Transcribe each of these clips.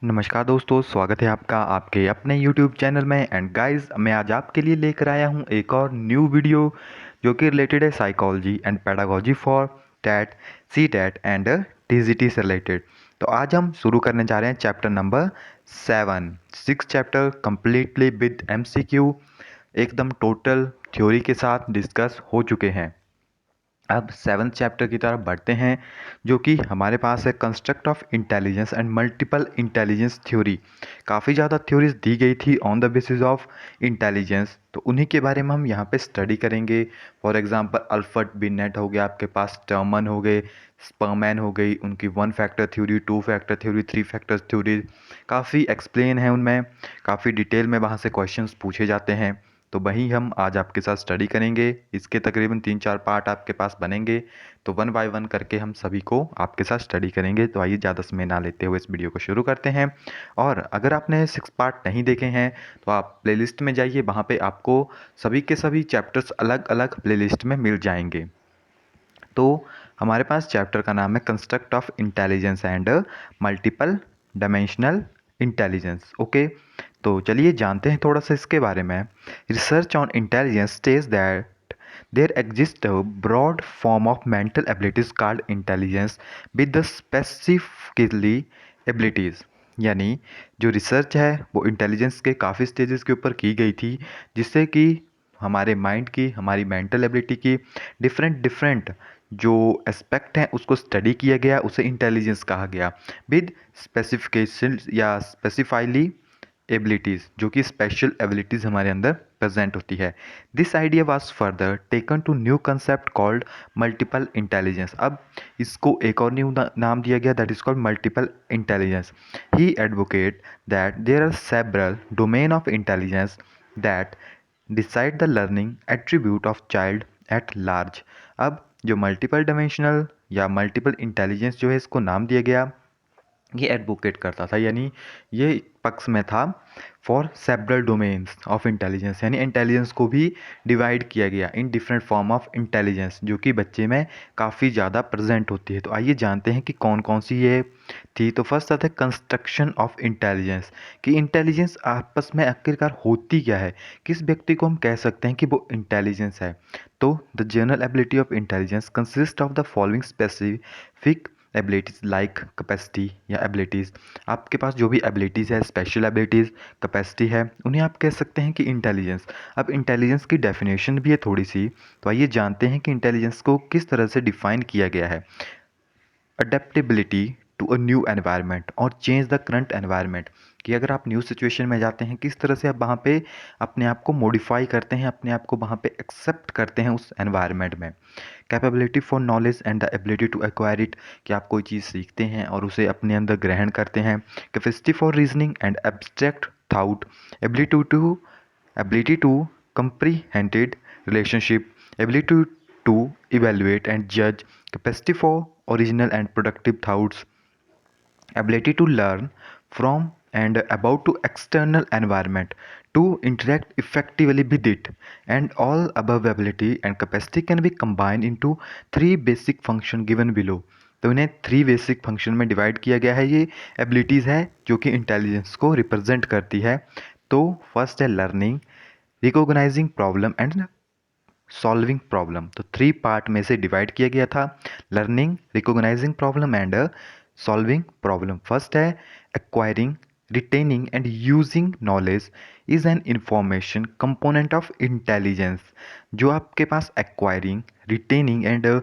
नमस्कार दोस्तों, स्वागत है आपका आपके अपने YouTube चैनल में। एंड गाइस, मैं आज आपके लिए लेकर आया हूँ एक और न्यू वीडियो जो कि रिलेटेड है psychology and pedagogy for TET, C TET and TGT से रिलेटेड। तो आज हम शुरू करने जा रहे हैं chapter number 7। 6 chapter completely with MCQ, एकदम टोटल थ्योरी के साथ डिस्कस हो चुके हैं। अब 7th चैप्टर की तरफ बढ़ते हैं, जो कि हमारे पास है construct of intelligence and multiple intelligence theory. काफ़ी ज़्यादा थ्योरीज दी गई थी on the basis of intelligence, तो उन्हीं के बारे में हम यहाँ पे स्टडी करेंगे। फॉर एग्जांपल अल्फ्रेड बिनेट हो गया, आपके पास टर्मन हो गए, स्परमैन हो गई, उनकी 1 factor theory, 2 factor theory, 3 factor theory काफ़ी एक्सप्लेन है उनमें, काफ़ी डिटेल में वहाँ से क्वेश्चंस पूछे जाते हैं। तो वही हम आज आपके साथ स्टडी करेंगे। इसके तकरीबन 3-4 पार्ट आपके पास बनेंगे, तो 1 बाय 1 करके हम सभी को आपके साथ स्टडी करेंगे। तो आइए ज़्यादा समय ना लेते हुए इस वीडियो को शुरू करते हैं। और अगर आपने 6 पार्ट नहीं देखे हैं तो आप प्लेलिस्ट में जाइए, वहाँ पे आपको सभी के सभी चैप्टर्स अलग अलग प्लेलिस्ट में मिल जाएंगे। तो हमारे पास चैप्टर का नाम है construct of intelligence and multiple dimensional intelligence. Okay, तो चलिए जानते हैं थोड़ा सा इसके बारे में। Research on intelligence stage that there exist a broad form of mental abilities called intelligence with the specifically abilities. यानी जो रिसर्च है वो इंटेलिजेंस के काफ़ी स्टेजेस के ऊपर की गई थी, जिससे कि हमारे माइंड की, हमारी मेंटल एबिलिटी की डिफरेंट डिफरेंट जो एस्पेक्ट हैं उसको स्टडी किया गया, उसे इंटेलिजेंस कहा गया विद स्पेसिफिकेशन या स्पेसिफाइली एबिलिटीज़, जो कि स्पेशल एबिलिटीज़ हमारे अंदर प्रेजेंट होती है। This idea was further taken to new concept called multiple intelligence. अब इसको एक और न्यू नाम दिया गया, that is called multiple intelligence. He advocate that there are several domain of intelligence that decide the learning attribute of child at large. अब जो multiple dimensional या मल्टीपल इंटेलिजेंस जो है, इसको नाम दिया गया, ये एडवोकेट करता था, यानी ये पक्ष में था for several domains of intelligence, यानी इंटेलिजेंस को भी डिवाइड किया गया in different form of intelligence, जो कि बच्चे में काफ़ी ज़्यादा प्रेजेंट होती है। तो आइए जानते हैं कि कौन कौन सी ये थी। तो फर्स्ट आता है कंस्ट्रक्शन ऑफ इंटेलिजेंस, कि इंटेलिजेंस आपस में आखिरकार होती क्या है, किस व्यक्ति को हम कह सकते हैं कि वो इंटेलिजेंस है। तो the general ability of intelligence consist of the following specific abilities like capacity या एबिलिटीज़। आपके पास जो भी एबिलिटीज़ है, स्पेशल एबिलिटीज़, कैपेसिटी है, उन्हें आप कह सकते हैं कि इंटेलिजेंस। अब इंटेलिजेंस की डेफिनेशन भी है थोड़ी सी, तो आइए जानते हैं कि इंटेलिजेंस को किस तरह से डिफाइन किया गया है। Adaptability to a new environment और चेंज द करंट एनवायरनमेंट, कि अगर आप न्यू सिचुएशन में जाते हैं, किस तरह से आप वहाँ पे अपने आप को मॉडिफाई करते हैं, अपने आप को वहाँ पे एक्सेप्ट करते हैं उस एनवायरनमेंट में। Capability for knowledge and the ability to acquire it, कि आप कोई चीज़ सीखते हैं और उसे अपने अंदर ग्रहण करते हैं। Capacity for reasoning and abstract thought, ability to comprehended relationship, ability to evaluate and judge, capacity for original and productive thoughts, ability to learn from and about to external environment, to interact effectively with it. And all above ability and capacity can be combined into 3 basic function given below। तो इन्हें 3 basic function में divide किया गया है। ये abilities है जो कि इंटेलिजेंस को रिप्रेजेंट करती है। तो फर्स्ट है learning, recognising problem and solving problem. तो 3 पार्ट में से डिवाइड किया गया था, learning, recognising problem and solving problem. First है acquiring, retaining and using knowledge is an information component of intelligence. जो आपके पास acquiring, retaining and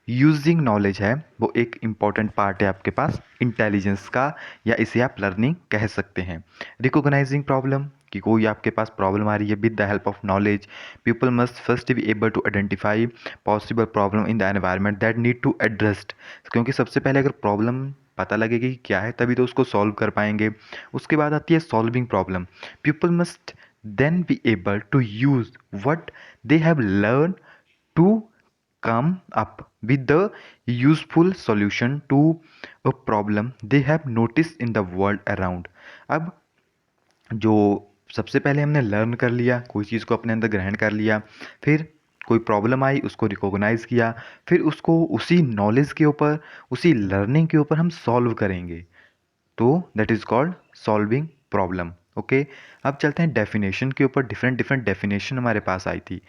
using knowledge है, वो एक इम्पॉर्टेंट पार्ट है आपके पास इंटेलिजेंस का, या इसे आप लर्निंग कह सकते हैं। रिकॉग्नाइजिंग प्रॉब्लम, कि कोई आपके पास प्रॉब्लम आ रही है, with the help of knowledge people must first be able to identify possible problem in the environment that need to addressed. क्योंकि सबसे पहले अगर प्रॉब्लम पता लगेगी कि क्या है, तभी तो उसको सॉल्व कर पाएंगे। उसके बाद आती है solving problem, people must then be able to use what they have learn to come up with the useful solution to a problem they have noticed in the world around। अब जो सबसे पहले हमने लर्न कर लिया, कोई चीज़ को अपने अंदर ग्रहण कर लिया, फिर कोई प्रॉब्लम आई, उसको रिकॉग्नाइज़ किया, फिर उसको उसी नॉलेज के ऊपर, उसी लर्निंग के ऊपर हम सॉल्व करेंगे। तो that is called solving problem. Okay, अब चलते हैं डेफिनेशन के ऊपर। डिफरेंट डिफरेंट डेफिनेशन हमारे पास आई थी।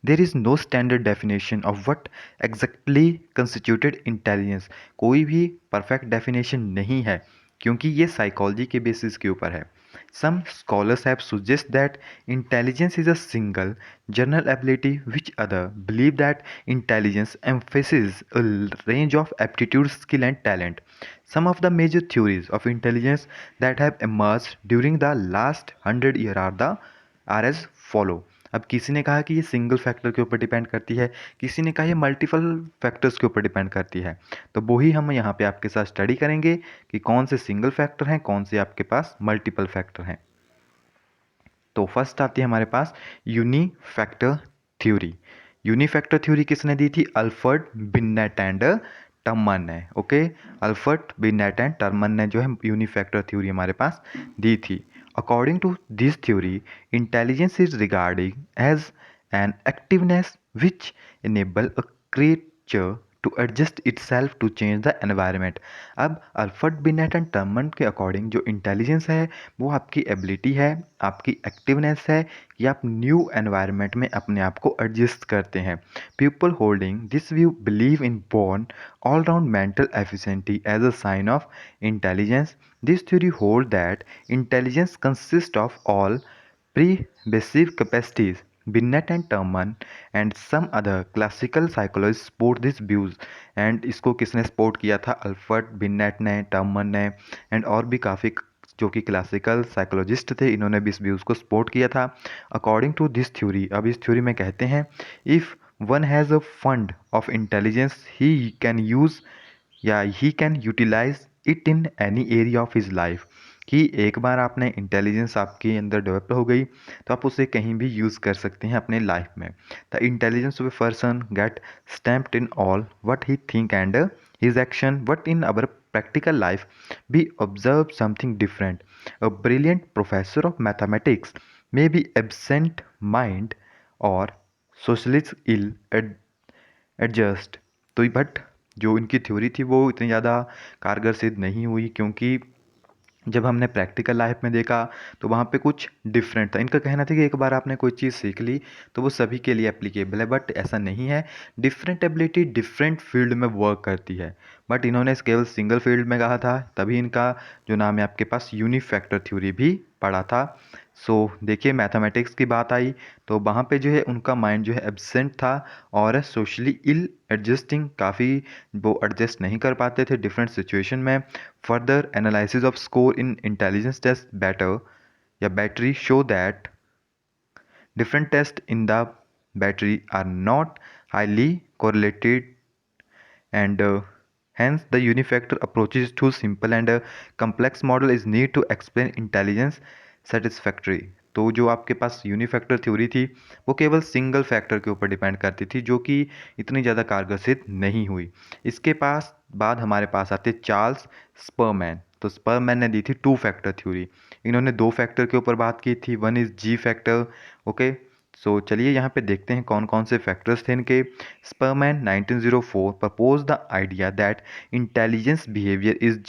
There is no standard definition of what exactly constituted intelligence. कोई भी परफेक्ट डेफिनेशन नहीं है, क्योंकि ये साइकोलॉजी के बेसिस के ऊपर है। Some scholars have suggested that intelligence is a single general ability, which others believe that intelligence emphasizes a range of aptitude, skill, and talent. Some of the major theories of intelligence that have emerged during the last 100 years are as follow. अब किसी ने कहा कि ये single factor के ऊपर depend करती है, किसी ने कहा ये मल्टीपल फैक्टर्स के ऊपर डिपेंड करती है। तो वही हम यहाँ पे आपके साथ स्टडी करेंगे कि कौन से सिंगल फैक्टर हैं, कौन से आपके पास मल्टीपल फैक्टर हैं। तो फर्स्ट आती है हमारे पास यूनिफैक्टर थ्योरी। यूनिफैक्टर थ्योरी किसने दी थी? अल्फ्रेड बिनेट एंड टर्मन ने। Okay, Alfred Binet and Terman ने जो है यूनिफैक्टर थ्योरी हमारे पास दी थी। According to this theory, intelligence is regarding as an activeness which enable a creature to adjust itself to change the environment. अब Alfred Binet and Terman के according जो इंटेलिजेंस है वो आपकी एबिलिटी है, आपकी एक्टिवनेस है कि आप न्यू एनवायरनमेंट में अपने आप को एडजस्ट करते हैं। People holding this view believe in born all round mental efficiency as a sign of intelligence. This theory hold that intelligence consist of all pre-basic capacities. Binet and Terman and some other classical psychologists support these views. And इसको किसने support किया था? Alfred beneath ने, Terman ने and और भी काफ़ी जो कि क्लासिकल साइकोलॉजिस्ट थे, इन्होंने भी इस व्यूज़ को सपोर्ट किया था। अकॉर्डिंग टू दिस थ्योरी, अब इस थ्योरी में कहते हैं if one has a fund of intelligence he can use या he can utilise it in any area of his life. कि एक बार आपने इंटेलिजेंस आपके अंदर डेवलप हो गई तो आप उसे कहीं भी यूज़ कर सकते हैं अपने लाइफ में। The intelligence of a person get stamped in all what he think and his action, but in our practical life we observe something different. A brilliant professor of mathematics may be absent mind or socially ill adjust. तो but जो इनकी theory थी वो इतनी ज़्यादा कारगर सिद्ध नहीं हुई, क्योंकि जब हमने प्रैक्टिकल लाइफ में देखा तो वहाँ पे कुछ डिफरेंट था। इनका कहना था कि एक बार आपने कोई चीज़ सीख ली तो वो सभी के लिए एप्लीकेबल है, बट ऐसा नहीं है। डिफरेंट एबिलिटी डिफरेंट फील्ड में वर्क करती है, बट इन्होंने केवल सिंगल फील्ड में कहा था, तभी इनका जो नाम है आपके पास यूनिफैक्टर थ्योरी भी पढ़ा था। सो देखिए, मैथमेटिक्स की बात आई तो वहाँ पे जो है उनका माइंड जो है एब्सेंट था और सोशली इल एडजस्टिंग, काफ़ी वो एडजस्ट नहीं कर पाते थे डिफरेंट सिचुएशन में। Further analysis of score in intelligence test better या battery show that different tests in the battery are not highly correlated, and hence the unifactor approach is too simple and a complex model is needed to explain intelligence satisfactory। तो जो आपके पास यूनिफैक्टर theory थी वो केवल single factor के ऊपर depend करती थी, जो कि इतनी ज़्यादा कारगर सिद्ध नहीं हुई। इसके पास बाद हमारे पास आते चार्ल्स स्परमैन। तो स्परमैन ने दी थी टू फैक्टर थ्योरी। इन्होंने दो फैक्टर के ऊपर बात की थी, one is G factor. Okay, so चलिए यहाँ पे देखते हैं कौन कौन से फैक्टर्स थे इनके। स्परमैन 1904 proposed the idea that intelligence behavior is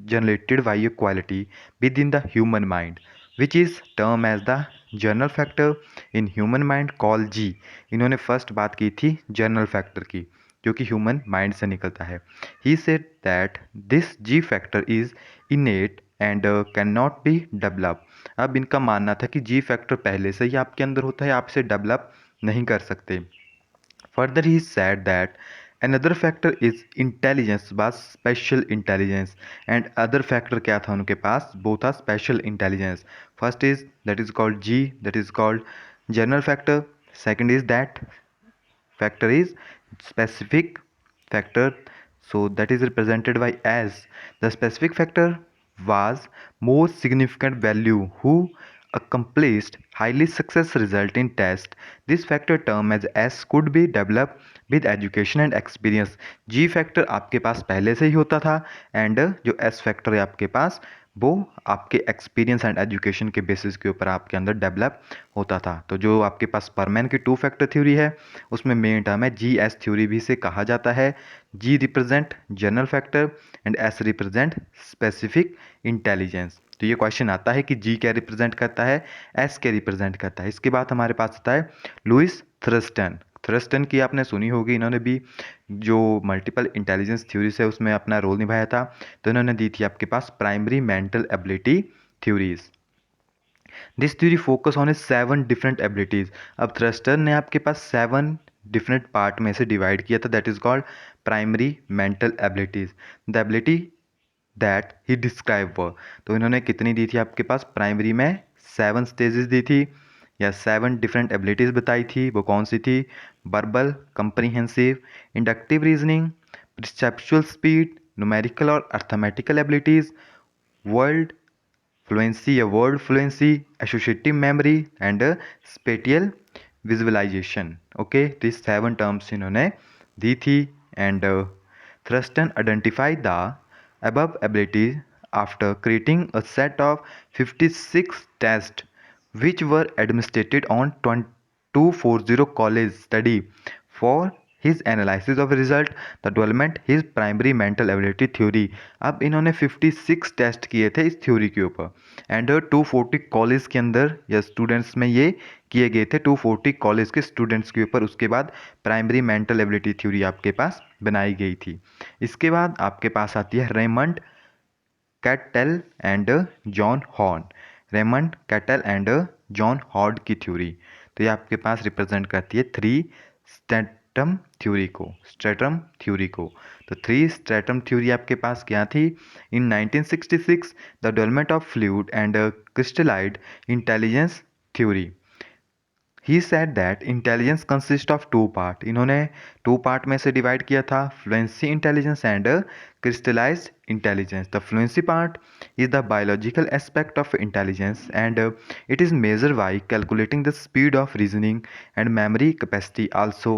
generated by a quality within the human mind, which is termed as the general factor in human mind called G। इन्होंने फर्स्ट बात की थी जनरल फैक्टर की, जो कि human mind से निकलता है। ही said that this ji factor is innate and can not be develop. अब इनका मानना था कि जी फैक्टर पहले से ही आपके अंदर होता है, आप इसे डेवलप नहीं कर सकते। Further he said that another factor is intelligence was special intelligence, and other factor क्या था उनके पास? वो था special intelligence। first is that is called G, that is called general factor। second is that factor is specific factor, so that is represented by as the specific factor was more significant value who accomplished highly success result in test. This factor term as S could be developed with education and experience. Ji factor आपके पास पहले से ही होता था and जो S factor है आपके पास वो आपके एक्सपीरियंस एंड एजुकेशन के बेसिस के ऊपर आपके अंदर डेवलप होता था। तो जो आपके पास परमैन की टू फैक्टर थ्योरी है उसमें मेन टर्म है जी एस थ्योरी भी से कहा जाता है। G represent general factor and S represent specific intelligence. तो ये क्वेश्चन आता है कि जी क्या रिप्रेजेंट करता है, एस क्या रिप्रेजेंट करता है। इसके बाद हमारे पास आता है लुइस थ्रस्टन। थ्रस्टन की आपने सुनी होगी, इन्होंने भी जो मल्टीपल इंटेलिजेंस थ्योरीज है उसमें अपना रोल निभाया था। तो इन्होंने दी थी आपके पास primary mental ability theories. This theory focus on a 7 different abilities. अब थ्रस्टर ने आपके पास 7 डिफरेंट पार्ट में से डिवाइड किया था, that is called primary mental abilities. The ability that he describe were. तो इन्होंने कितनी दी थी आपके पास, प्राइमरी में 7 स्टेजेस दी थी या 7 डिफरेंट एबिलिटीज बताई थी। वो कौन सी थी, verbal, comprehensive, inductive reasoning, perceptual speed, numerical और अर्थमेटिकल एबिलिटीज, वर्ल्ड फ्लुएंसी या word fluency, associative memory and spatial visualization. Okay, तो 7 टर्म्स इन्होंने दी थी and Thurstone identify the above abilities after creating a set of 56 tests which were administered on 240 college study for his analysis of result the development his primary mental ability theory। अब इन्होंने 56 test किए थे इस theory के ऊपर and 240 college के अंदर या स्टूडेंट्स में ये किए गए थे 240 कॉलेज के स्टूडेंट्स के ऊपर। उसके बाद प्राइमरी मेंटल एबिलिटी थ्योरी आपके पास बनाई गई थी। इसके बाद आपके पास आती है Raymond Cattell and John Horn. Raymond Cattell and John Horn की थ्योरी। तो ये आपके पास रिप्रेजेंट करती है 3 स्ट्रेटम थ्योरी को, स्ट्रेटम थ्योरी को। तो 3 स्ट्रेटम थ्योरी आपके पास क्या थी, in 1966 the development of fluid and crystallised intelligence theory. He said that intelligence consist of 2 part. इन्होंने 2 पार्ट में से डिवाइड किया था, fluency intelligence and crystallised intelligence. The fluency part is the biological aspect of intelligence and it is measured by calculating the speed of reasoning and memory capacity. Also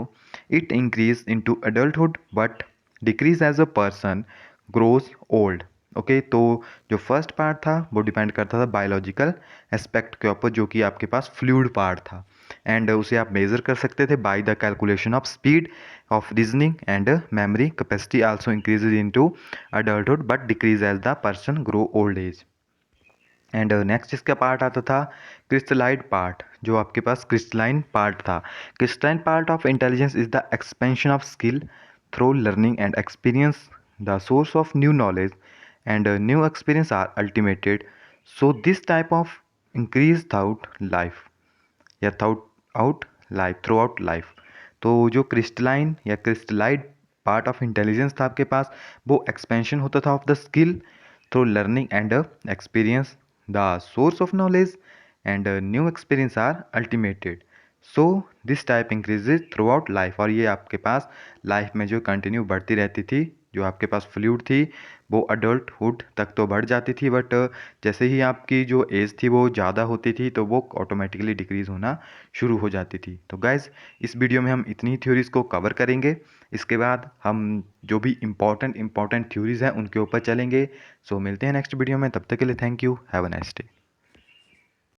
it increase into adulthood but decrease as a person grows old। Okay, तो जो first part था वो depend करता था biological aspect के ऊपर, जो कि आपके पास फ्लूइड पार्ट था एंड उसे आप मेजर कर सकते थे by the calculation of speed of reasoning and memory capacity also increases into adulthood but decrease as the person grow old age. And next इसका पार्ट आता था क्रिस्टलाइड पार्ट, जो आपके पास क्रिस्टलाइन पार्ट था। Crystalline part of intelligence is the expansion of skill through learning and experience, the source of new knowledge and new experience are ultimated. So this type of increase throughout life या through life. तो जो crystalline या क्रिस्टलाइड part of intelligence था आपके पास, वो expansion होता था of the skill through learning and experience, the source of knowledge and new experience are ultimated. So this type increases through life. और ये आपके पास लाइफ में जो कंटिन्यू बढ़ती रहती थी, जो आपके पास फ्लूइड थी वो अडल्टहुड तक तो बढ़ जाती थी, बट जैसे ही आपकी जो एज थी वो ज़्यादा होती थी तो वो ऑटोमेटिकली डिक्रीज़ होना शुरू हो जाती थी। तो गाइज़ इस वीडियो में हम इतनी थ्योरीज़ को कवर करेंगे। इसके बाद हम जो भी इंपॉर्टेंट थ्योरीज़ हैं उनके ऊपर चलेंगे। सो मिलते हैं नेक्स्ट वीडियो में, तब तक के लिए thank you, have a nice day.